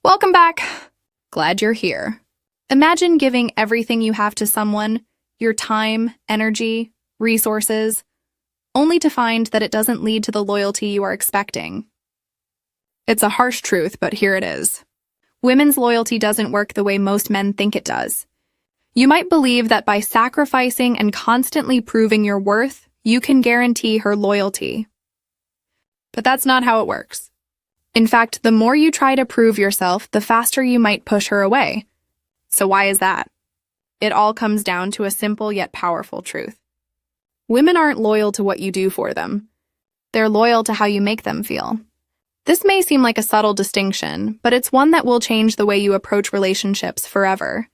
Welcome back. Glad you're here. Imagine giving everything you have to someone, your time, energy, resources, only to find that it doesn't lead to the loyalty you are expecting. It's a harsh truth, but here it is. Women's loyalty doesn't work the way most men think it does. You might believe that by sacrificing and constantly proving your worth, you can guarantee her loyalty. But that's not how it works. In fact, the more you try to prove yourself, the faster you might push her away. So why is that? It all comes down to a simple yet powerful truth. Women aren't loyal to what you do for them. They're loyal to how you make them feel. This may seem like a subtle distinction, but it's one that will change the way you approach relationships forever.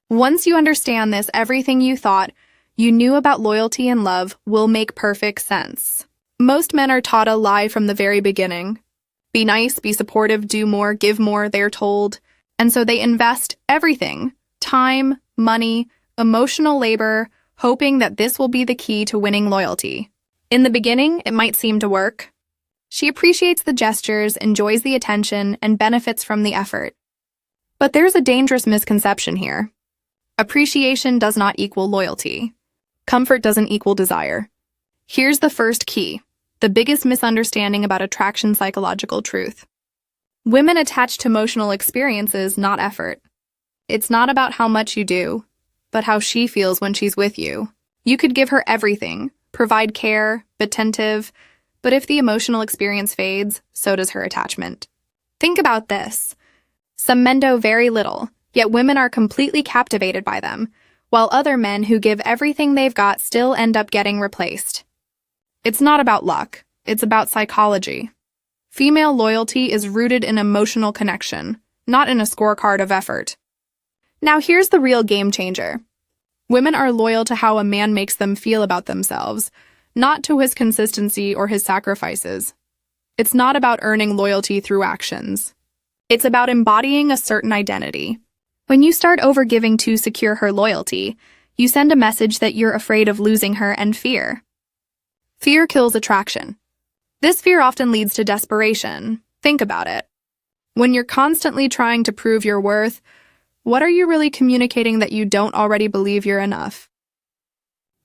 Once you understand this, everything you thought you knew about loyalty and love will make perfect sense. Most men are taught a lie from the very beginning. Be nice, be supportive, do more, give more, they're told. And so they invest everything, time, money, emotional labor, hoping that this will be the key to winning loyalty. In the beginning, it might seem to work. She appreciates the gestures, enjoys the attention, and benefits from the effort. But there's a dangerous misconception here. Appreciation does not equal loyalty. Comfort doesn't equal desire. Here's the first key. The biggest misunderstanding about attraction psychological truth. Women attach to emotional experiences, not effort. It's not about how much you do, but how she feels when she's with you. You could give her everything, provide care, be attentive, but if the emotional experience fades, so does her attachment. Think about this. Some men do very little, yet women are completely captivated by them, while other men who give everything they've got still end up getting replaced. It's not about luck, it's about psychology. Female loyalty is rooted in emotional connection, not in a scorecard of effort. Now here's the real game changer. Women are loyal to how a man makes them feel about themselves, not to his consistency or his sacrifices. It's not about earning loyalty through actions. It's about embodying a certain identity. When you start overgiving to secure her loyalty, you send a message that you're afraid of losing her and fear. Fear kills attraction. This fear often leads to desperation. Think about it. When you're constantly trying to prove your worth, what are you really communicating that you don't already believe you're enough?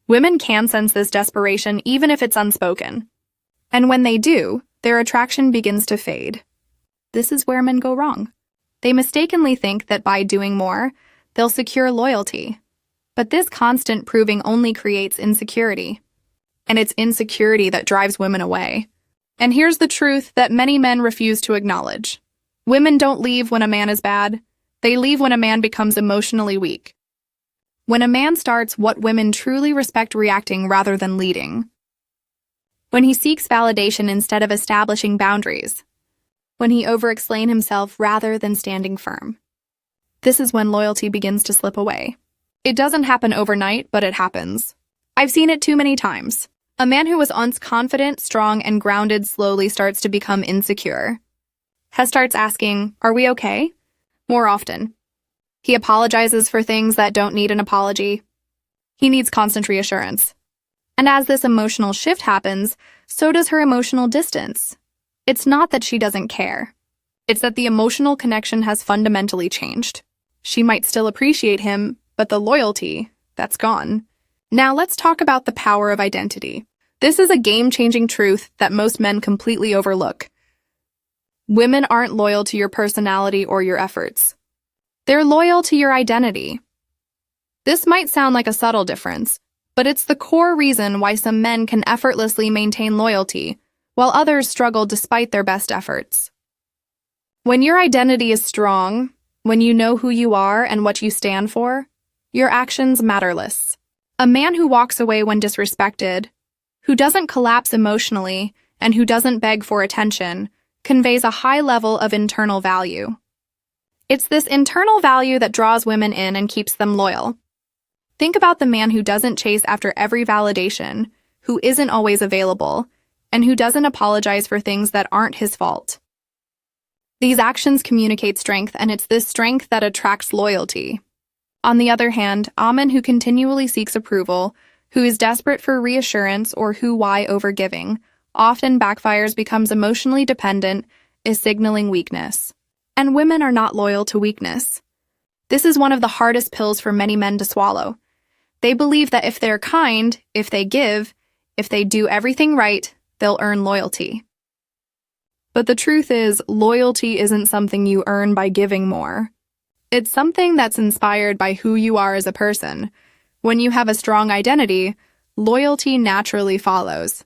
Women can sense this desperation even if it's unspoken. And when they do, their attraction begins to fade. This is where men go wrong. They mistakenly think that by doing more, they'll secure loyalty. But this constant proving only creates insecurity. And it's insecurity that drives women away. And here's the truth that many men refuse to acknowledge. Women don't leave when a man is bad. They leave when a man becomes emotionally weak. When a man starts what women truly respect reacting rather than leading. When he seeks validation instead of establishing boundaries. When he overexplains himself rather than standing firm. This is when loyalty begins to slip away. It doesn't happen overnight, but it happens. I've seen it too many times. A man who was once confident, strong, and grounded slowly starts to become insecure. He starts asking, "Are we okay?" more often. He apologizes for things that don't need an apology. He needs constant reassurance. And as this emotional shift happens, so does her emotional distance. It's not that she doesn't care. It's that the emotional connection has fundamentally changed. She might still appreciate him, but the loyalty, that's gone. Now let's talk about the power of identity. This is a game-changing truth that most men completely overlook. Women aren't loyal to your personality or your efforts. They're loyal to your identity. This might sound like a subtle difference, but it's the core reason why some men can effortlessly maintain loyalty, while others struggle despite their best efforts. When your identity is strong, when you know who you are and what you stand for, your actions matter less. A man who walks away when disrespected, who doesn't collapse emotionally, and who doesn't beg for attention, conveys a high level of internal value. It's this internal value that draws women in and keeps them loyal. Think about the man who doesn't chase after every validation, who isn't always available, and who doesn't apologize for things that aren't his fault. These actions communicate strength, and it's this strength that attracts loyalty. On the other hand, a man who continually seeks approval, who is desperate for reassurance, or who, why overgiving, often backfires, becomes emotionally dependent, is signaling weakness. And women are not loyal to weakness. This is one of the hardest pills for many men to swallow. They believe that if they're kind, if they give, if they do everything right, they'll earn loyalty. But the truth is, loyalty isn't something you earn by giving more. It's something that's inspired by who you are as a person. When you have a strong identity, loyalty naturally follows.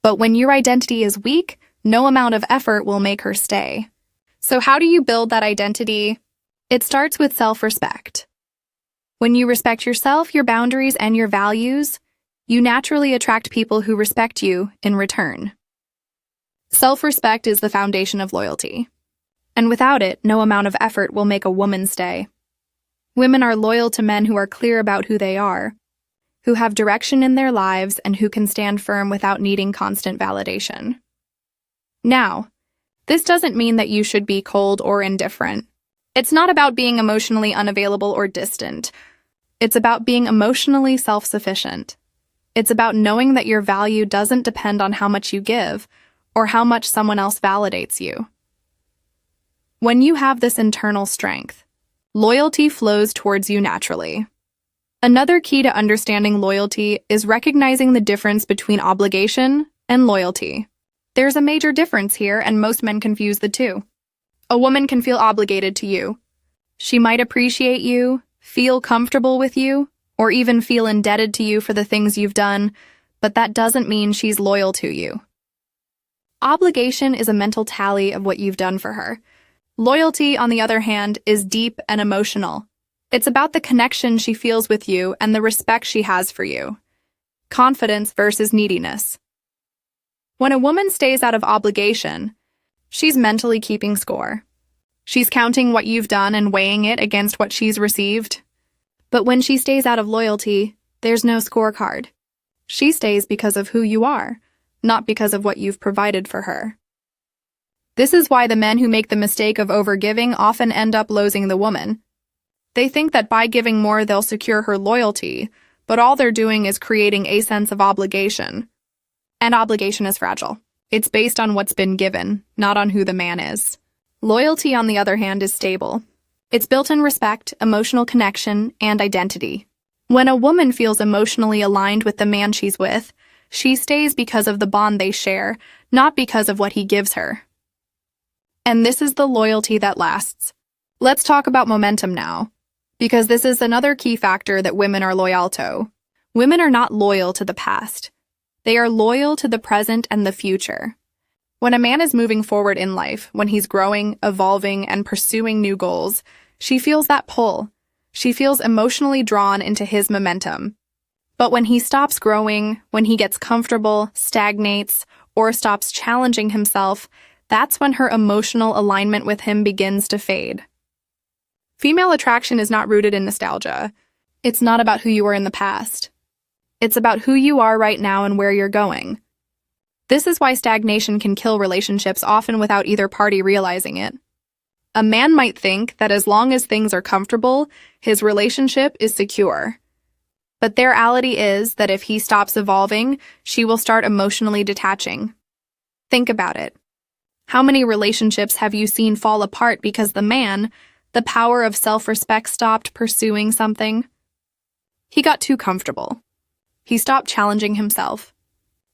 But when your identity is weak, no amount of effort will make her stay. So how do you build that identity? It starts with self-respect. When you respect yourself, your boundaries, and your values, you naturally attract people who respect you in return. Self-respect is the foundation of loyalty. And without it, no amount of effort will make a woman stay. Women are loyal to men who are clear about who they are, who have direction in their lives, and who can stand firm without needing constant validation. Now, this doesn't mean that you should be cold or indifferent. It's not about being emotionally unavailable or distant. It's about being emotionally self-sufficient. It's about knowing that your value doesn't depend on how much you give or how much someone else validates you. When you have this internal strength, loyalty flows towards you naturally. Another key to understanding loyalty is recognizing the difference between obligation and loyalty. There's a major difference here, and most men confuse the two. A woman can feel obligated to you. She might appreciate you, feel comfortable with you, or even feel indebted to you for the things you've done, but that doesn't mean she's loyal to you. Obligation is a mental tally of what you've done for her. Loyalty, on the other hand, is deep and emotional. It's about the connection she feels with you and the respect she has for you. Confidence versus neediness. When a woman stays out of obligation, she's mentally keeping score. She's counting what you've done and weighing it against what she's received. But when she stays out of loyalty, there's no scorecard. She stays because of who you are, not because of what you've provided for her. This is why the men who make the mistake of overgiving often end up losing the woman. They think that by giving more they'll secure her loyalty, but all they're doing is creating a sense of obligation. And obligation is fragile. It's based on what's been given, not on who the man is. Loyalty, on the other hand, is stable. It's built in respect, emotional connection, and identity. When a woman feels emotionally aligned with the man she's with, she stays because of the bond they share, not because of what he gives her. And this is the loyalty that lasts. Let's talk about momentum now, because this is another key factor that women are loyal to. Women are not loyal to the past. They are loyal to the present and the future. When a man is moving forward in life, when he's growing, evolving, and pursuing new goals, she feels that pull. She feels emotionally drawn into his momentum. But when he stops growing, when he gets comfortable, stagnates, or stops challenging himself, that's when her emotional alignment with him begins to fade. Female attraction is not rooted in nostalgia. It's not about who you were in the past. It's about who you are right now and where you're going. This is why stagnation can kill relationships, often without either party realizing it. A man might think that as long as things are comfortable, his relationship is secure. But the reality is that if he stops evolving, she will start emotionally detaching. Think about it. How many relationships have you seen fall apart because the man, the power of self-respect, stopped pursuing something? He got too comfortable. He stopped challenging himself.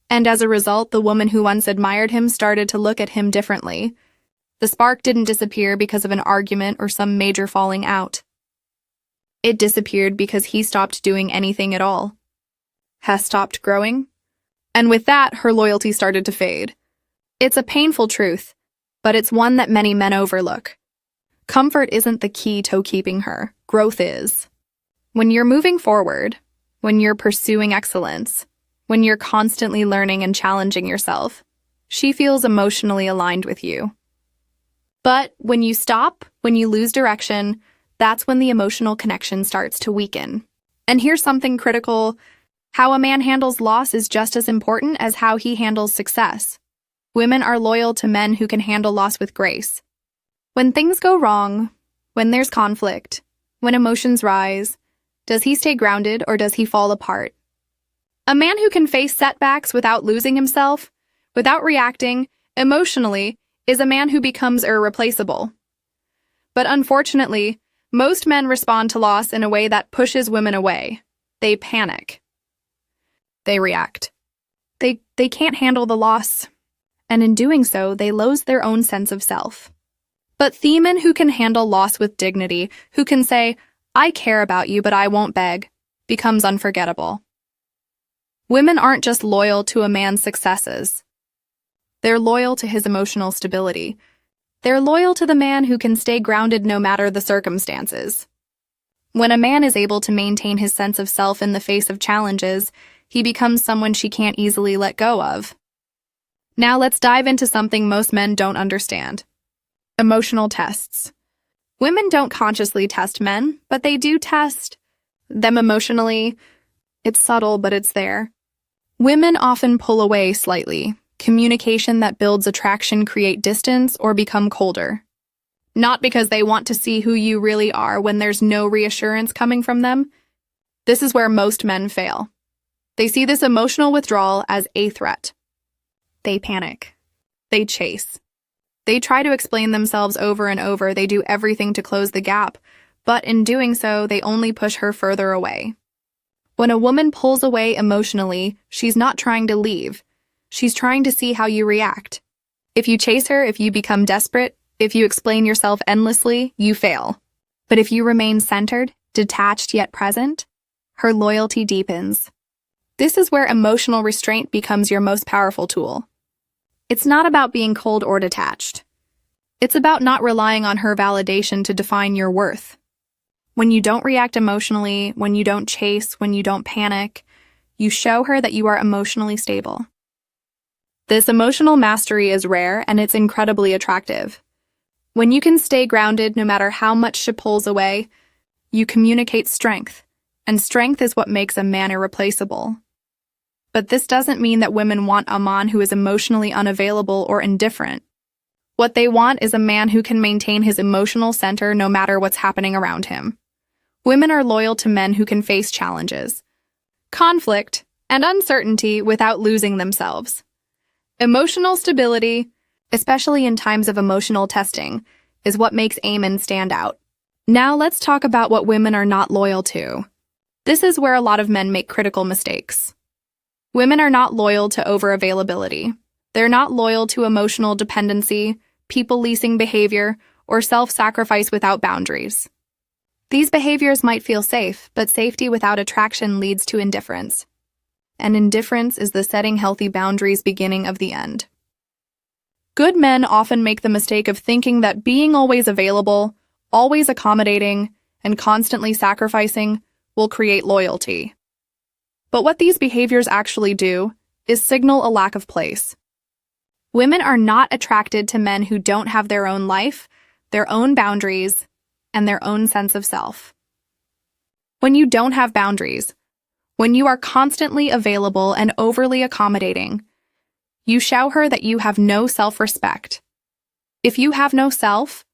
And as a result, the woman who once admired him started to look at him differently. The spark didn't disappear because of an argument or some major falling out. It disappeared because he stopped doing anything at all. Has stopped growing. And with that, her loyalty started to fade. It's a painful truth, but it's one that many men overlook. Comfort isn't the key to keeping her. Growth is. When you're moving forward, when you're pursuing excellence, when you're constantly learning and challenging yourself, she feels emotionally aligned with you. But when you stop, when you lose direction, that's when the emotional connection starts to weaken. And here's something critical. How a man handles loss is just as important as how he handles success. Women are loyal to men who can handle loss with grace. When things go wrong, when there's conflict, when emotions rise, does he stay grounded or does he fall apart? A man who can face setbacks without losing himself, without reacting emotionally, is a man who becomes irreplaceable. But unfortunately, most men respond to loss in a way that pushes women away. They panic. They react. They can't handle the loss, and in doing so, they lose their own sense of self. But the men who can handle loss with dignity, who can say, "I care about you, but I won't beg," becomes unforgettable. Women aren't just loyal to a man's successes. They're loyal to his emotional stability. They're loyal to the man who can stay grounded no matter the circumstances. When a man is able to maintain his sense of self in the face of challenges, he becomes someone she can't easily let go of. Now let's dive into something most men don't understand. Emotional tests. Women don't consciously test men, but they do test them emotionally. It's subtle, but it's there. Women often pull away slightly. Communication that builds attraction create distance or become colder. Not because they want to see who you really are when there's no reassurance coming from them. This is where most men fail. They see this emotional withdrawal as a threat. They panic. They chase. They try to explain themselves over and over. They do everything to close the gap, but in doing so, they only push her further away. When a woman pulls away emotionally, she's not trying to leave. She's trying to see how you react. If you chase her, if you become desperate, if you explain yourself endlessly, you fail. But if you remain centered, detached yet present, her loyalty deepens. This is where emotional restraint becomes your most powerful tool. It's not about being cold or detached. It's about not relying on her validation to define your worth. When you don't react emotionally, when you don't chase, when you don't panic, you show her that you are emotionally stable. This emotional mastery is rare and it's incredibly attractive. When you can stay grounded no matter how much she pulls away, you communicate strength, and strength is what makes a man irreplaceable. But this doesn't mean that women want a man who is emotionally unavailable or indifferent. What they want is a man who can maintain his emotional center no matter what's happening around him. Women are loyal to men who can face challenges, conflict, and uncertainty without losing themselves. Emotional stability, especially in times of emotional testing, is what makes a man stand out. Now let's talk about what women are not loyal to. This is where a lot of men make critical mistakes. Women are not loyal to over-availability. They're not loyal to emotional dependency, people-pleasing behavior, or self-sacrifice without boundaries. These behaviors might feel safe, but safety without attraction leads to indifference. And indifference is the setting healthy boundaries beginning of the end. Good men often make the mistake of thinking that being always available, always accommodating, and constantly sacrificing will create loyalty. But what these behaviors actually do is signal a lack of place. Women are not attracted to men who don't have their own life, their own boundaries, and their own sense of self. When you don't have boundaries, when you are constantly available and overly accommodating, you show her that you have no self-respect. If you have no self,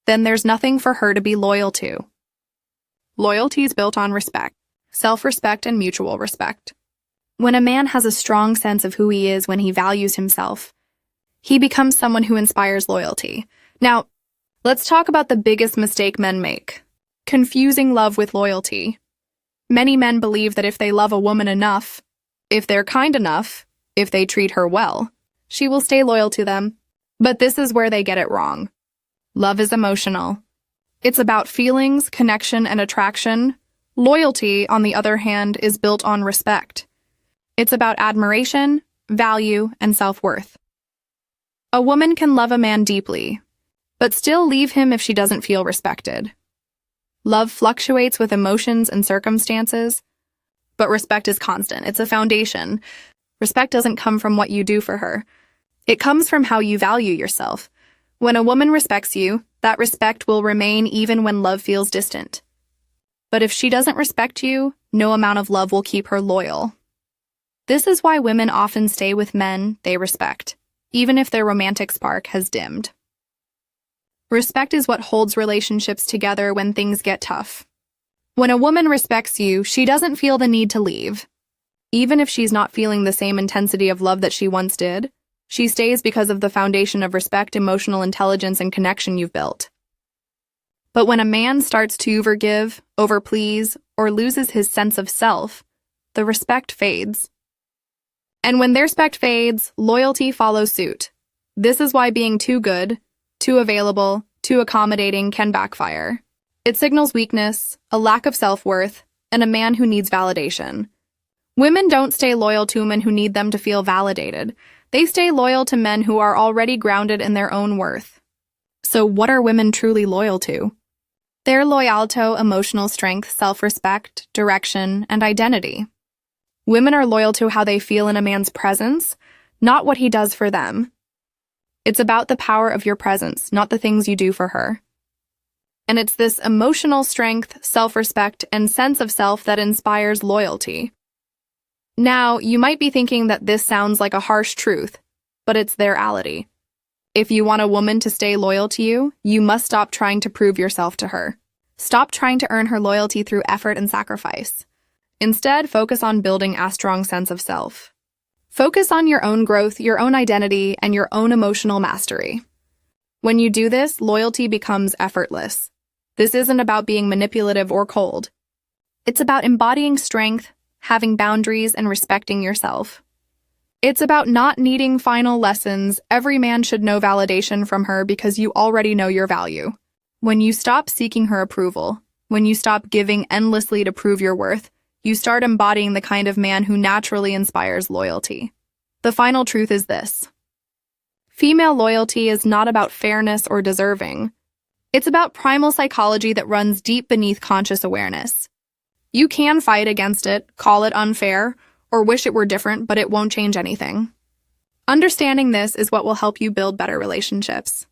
then there's nothing for her to be loyal to. Loyalty is built on respect, self-respect, and mutual respect. When a man has a strong sense of who he is when he values himself, he becomes someone who inspires loyalty. Now, let's talk about the biggest mistake men make: confusing love with loyalty. Many men believe that if they love a woman enough, if they're kind enough, if they treat her well, she will stay loyal to them. But this is where they get it wrong. Love is emotional. It's about feelings, connection, and attraction. Loyalty, on the other hand, is built on respect. It's about admiration, value, and self-worth. A woman can love a man deeply, but still leave him if she doesn't feel respected. Love fluctuates with emotions and circumstances, but respect is constant. It's a foundation. Respect doesn't come from what you do for her. It comes from how you value yourself. When a woman respects you, that respect will remain even when love feels distant. But if she doesn't respect you, no amount of love will keep her loyal. This is why women often stay with men they respect, even if their romantic spark has dimmed. Respect is what holds relationships together when things get tough. When a woman respects you, she doesn't feel the need to leave. Even if she's not feeling the same intensity of love that she once did, she stays because of the foundation of respect, emotional intelligence, and connection you've built. But when a man starts to overgive, overplease, or loses his sense of self, the respect fades. And when their respect fades, loyalty follows suit. This is why being too good, too available, too accommodating can backfire. It signals weakness, a lack of self-worth, and a man who needs validation. Women don't stay loyal to men who need them to feel validated. They stay loyal to men who are already grounded in their own worth. So what are women truly loyal to? They're loyal to emotional strength, self-respect, direction, and identity. Women are loyal to how they feel in a man's presence, not what he does for them. It's about the power of your presence, not the things you do for her. And it's this emotional strength, self-respect, and sense of self that inspires loyalty. Now, you might be thinking that this sounds like a harsh truth, but it's their reality. If you want a woman to stay loyal to you, you must stop trying to prove yourself to her. Stop trying to earn her loyalty through effort and sacrifice. Instead, focus on building a strong sense of self. Focus on your own growth, your own identity, and your own emotional mastery. When you do this, loyalty becomes effortless. This isn't about being manipulative or cold. It's about embodying strength, having boundaries, and respecting yourself. It's about not needing final lessons. Every man should know validation from her because you already know your value. When you stop seeking her approval, when you stop giving endlessly to prove your worth, you start embodying the kind of man who naturally inspires loyalty. The final truth is this. Female loyalty is not about fairness or deserving. It's about primal psychology that runs deep beneath conscious awareness. You can fight against it, call it unfair, or wish it were different, but it won't change anything. Understanding this is what will help you build better relationships.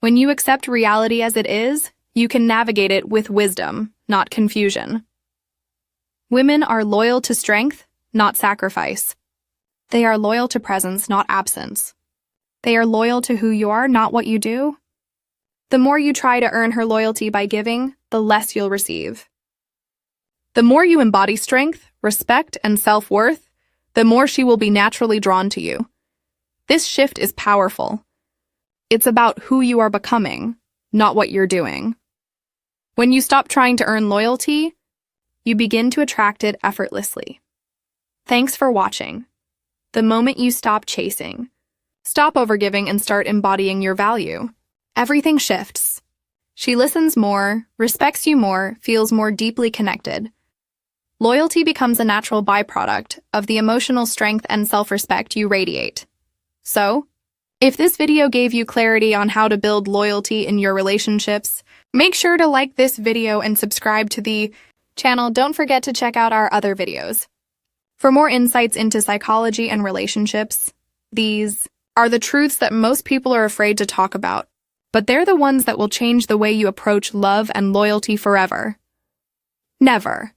When you accept reality as it is, you can navigate it with wisdom, not confusion. Women are loyal to strength, not sacrifice. They are loyal to presence, not absence. They are loyal to who you are, not what you do. The more you try to earn her loyalty by giving, the less you'll receive. The more you embody strength, respect, and self-worth, the more she will be naturally drawn to you. This shift is powerful. It's about who you are becoming, not what you're doing. When you stop trying to earn loyalty, you begin to attract it effortlessly. Thanks for watching. The moment you stop chasing, stop overgiving, and start embodying your value, everything shifts. She listens more, respects you more, feels more deeply connected. Loyalty becomes a natural byproduct of the emotional strength and self-respect you radiate. So, if this video gave you clarity on how to build loyalty in your relationships, make sure to like this video and subscribe to the channel. Don't forget to check out our other videos. For more insights into psychology and relationships, these are the truths that most people are afraid to talk about, but they're the ones that will change the way you approach love and loyalty forever. Never.